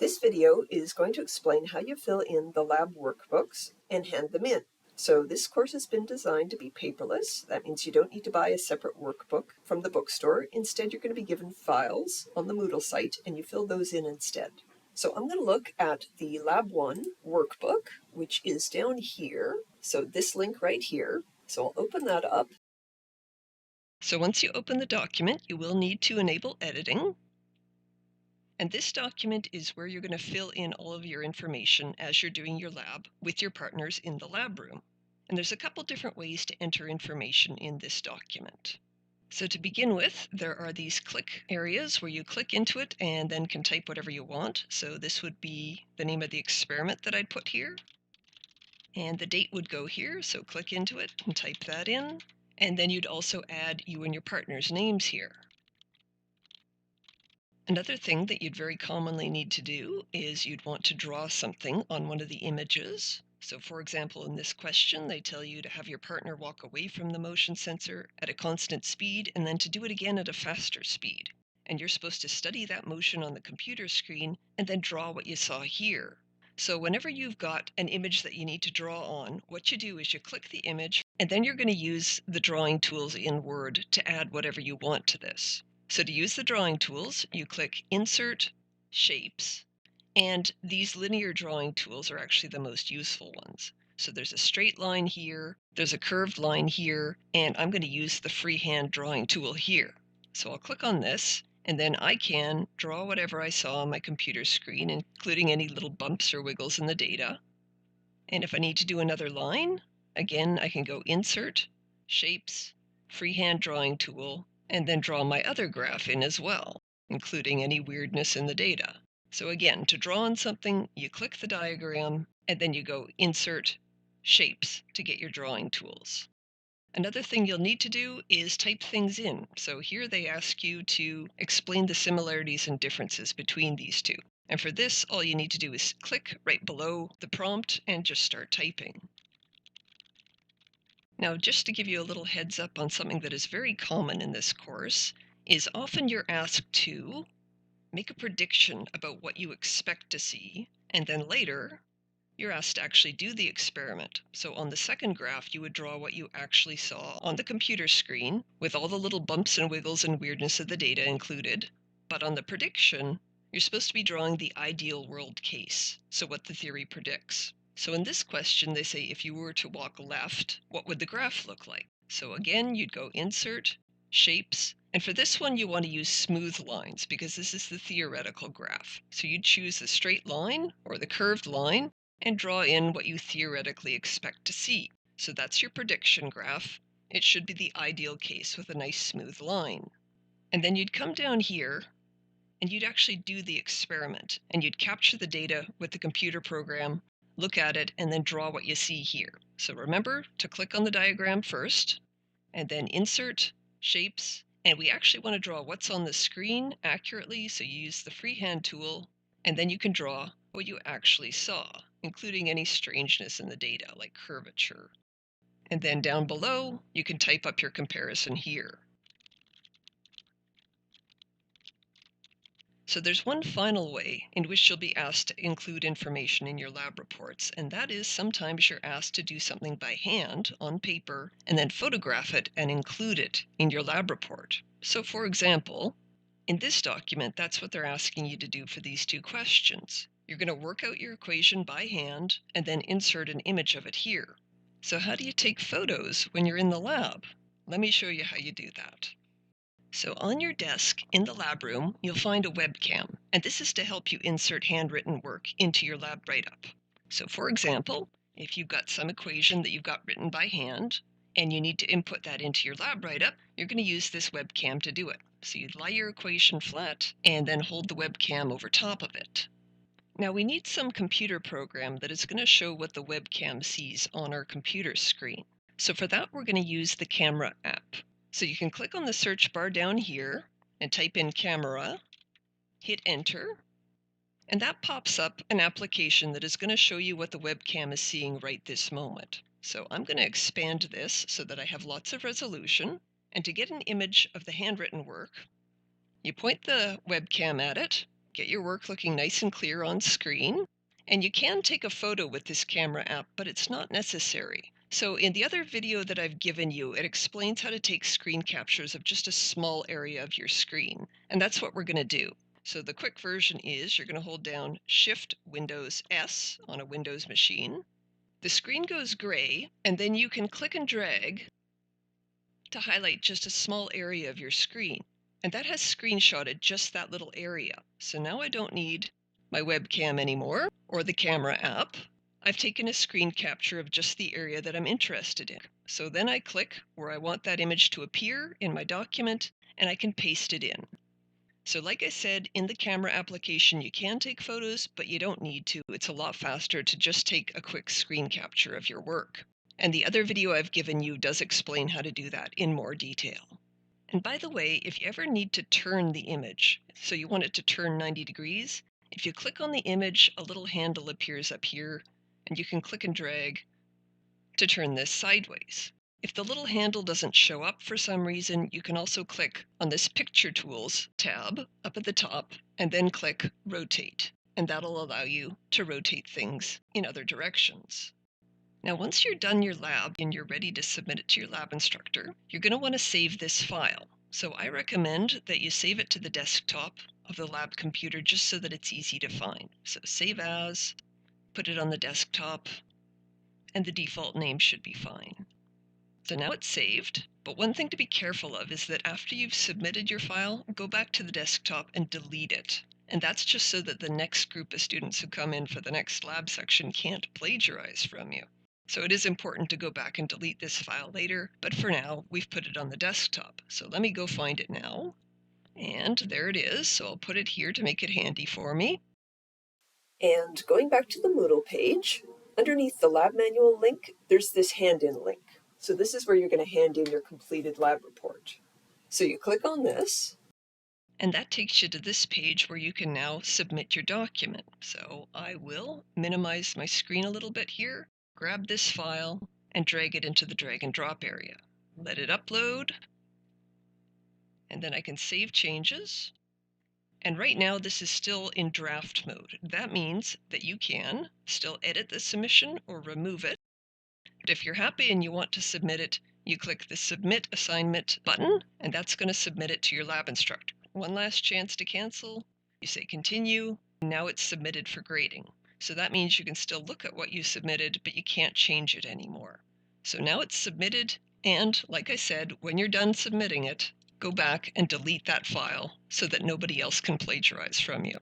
This video is going to explain how you fill in the lab workbooks and hand them in. So this course has been designed to be paperless. That means you don't need to buy a separate workbook from the bookstore. Instead, you're going to be given files on the Moodle site and you fill those in instead. So I'm going to look at the Lab 1 workbook, which is down here. So this link right here. So I'll open that up. So once you open the document, you will need to enable editing. And this document is where you're going to fill in all of your information as you're doing your lab with your partners in the lab room. And there's a couple different ways to enter information in this document. So to begin with, there are these click areas where you click into it and then can type whatever you want. So this would be the name of the experiment that I'd put here. And the date would go here, so click into it and type that in. And then you'd also add you and your partner's names here. Another thing that you'd very commonly need to do is you'd want to draw something on one of the images. So for example, in this question, they tell you to have your partner walk away from the motion sensor at a constant speed and then to do it again at a faster speed. And you're supposed to study that motion on the computer screen and then draw what you saw here. So whenever you've got an image that you need to draw on, what you do is you click the image and then you're going to use the drawing tools in Word to add whatever you want to this. So to use the drawing tools, you click Insert, Shapes, and these linear drawing tools are actually the most useful ones. So there's a straight line here, there's a curved line here, and I'm going to use the freehand drawing tool here. So I'll click on this, and then I can draw whatever I saw on my computer screen, including any little bumps or wiggles in the data. And if I need to do another line, again, I can go Insert, Shapes, Freehand Drawing Tool, and then draw my other graph in as well, including any weirdness in the data. So again, to draw on something, you click the diagram, and then you go Insert, Shapes to get your drawing tools. Another thing you'll need to do is type things in. So here they ask you to explain the similarities and differences between these two. And for this, all you need to do is click right below the prompt and just start typing. Now, just to give you a little heads up on something that is very common in this course, is often you're asked to make a prediction about what you expect to see, and then later, you're asked to actually do the experiment. So on the second graph, you would draw what you actually saw on the computer screen with all the little bumps and wiggles and weirdness of the data included. But on the prediction, you're supposed to be drawing the ideal world case, so what the theory predicts. So in this question, they say if you were to walk left, what would the graph look like? So again, you'd go Insert, Shapes, and for this one, you want to use smooth lines because this is the theoretical graph. So you'd choose the straight line or the curved line and draw in what you theoretically expect to see. So that's your prediction graph. It should be the ideal case with a nice smooth line. And then you'd come down here and you'd actually do the experiment and you'd capture the data with the computer program, look at it, and then draw what you see here. So remember to click on the diagram first and then Insert, Shapes, and we actually want to draw what's on the screen accurately, so you use the freehand tool, and then you can draw what you actually saw, including any strangeness in the data, like curvature. And then down below, you can type up your comparison here. So there's one final way in which you'll be asked to include information in your lab reports, and that is sometimes you're asked to do something by hand on paper and then photograph it and include it in your lab report. So for example, in this document, that's what they're asking you to do for these two questions. You're going to work out your equation by hand and then insert an image of it here. So how do you take photos when you're in the lab? Let me show you how you do that. So on your desk in the lab room, you'll find a webcam, and this is to help you insert handwritten work into your lab write-up. So for example, if you've got some equation that you've got written by hand, and you need to input that into your lab write-up, you're going to use this webcam to do it. So you'd lie your equation flat, and then hold the webcam over top of it. Now we need some computer program that is going to show what the webcam sees on our computer screen. So for that, we're going to use the camera app. So you can click on the search bar down here and type in camera, hit enter, and that pops up an application that is going to show you what the webcam is seeing right this moment. So I'm going to expand this so that I have lots of resolution. And to get an image of the handwritten work, you point the webcam at it, Get your work looking nice and clear on screen. And you can take a photo with this camera app, but it's not necessary. So in the other video that I've given you, it explains how to take screen captures of just a small area of your screen. And that's what we're going to do. So the quick version is you're going to hold down Shift Windows S on a Windows machine. The screen goes gray, and then you can click and drag to highlight just a small area of your screen. And that has screenshotted just that little area. So now I don't need my webcam anymore or the camera app. I've taken a screen capture of just the area that I'm interested in. So then I click where I want that image to appear in my document, and I can paste it in. So like I said, in the camera application, you can take photos, but you don't need to. It's a lot faster to just take a quick screen capture of your work. And the other video I've given you does explain how to do that in more detail. And by the way, if you ever need to turn the image, so you want it to turn 90 degrees, if you click on the image, a little handle appears up here, and you can click and drag to turn this sideways. If the little handle doesn't show up for some reason, you can also click on this Picture Tools tab up at the top, and then click Rotate, and that'll allow you to rotate things in other directions. Now, once you're done your lab and you're ready to submit it to your lab instructor, you're going to want to save this file. So I recommend that you save it to the desktop of the lab computer just so that it's easy to find. So save as, put it on the desktop, and the default name should be fine. So now it's saved, but one thing to be careful of is that after you've submitted your file, go back to the desktop and delete it. And that's just so that the next group of students who come in for the next lab section can't plagiarize from you. So it is important to go back and delete this file later, but for now, we've put it on the desktop. So let me go find it now. And there it is, so I'll put it here to make it handy for me. And going back to the Moodle page, underneath the lab manual link, there's this hand-in link. So this is where you're going to hand in your completed lab report. So you click on this, and that takes you to this page where you can now submit your document. So I will minimize my screen a little bit here, grab this file, and drag it into the drag and drop area. Let it upload, and then I can save changes. And right now this is still in draft mode. That means that you can still edit the submission or remove it. But if you're happy and you want to submit it, you click the Submit Assignment button, and that's going to submit it to your lab instructor. One last chance to cancel. You say Continue. Now it's submitted for grading. So that means you can still look at what you submitted, but you can't change it anymore. So now it's submitted, and like I said, when you're done submitting it, go back and delete that file so that nobody else can plagiarize from you.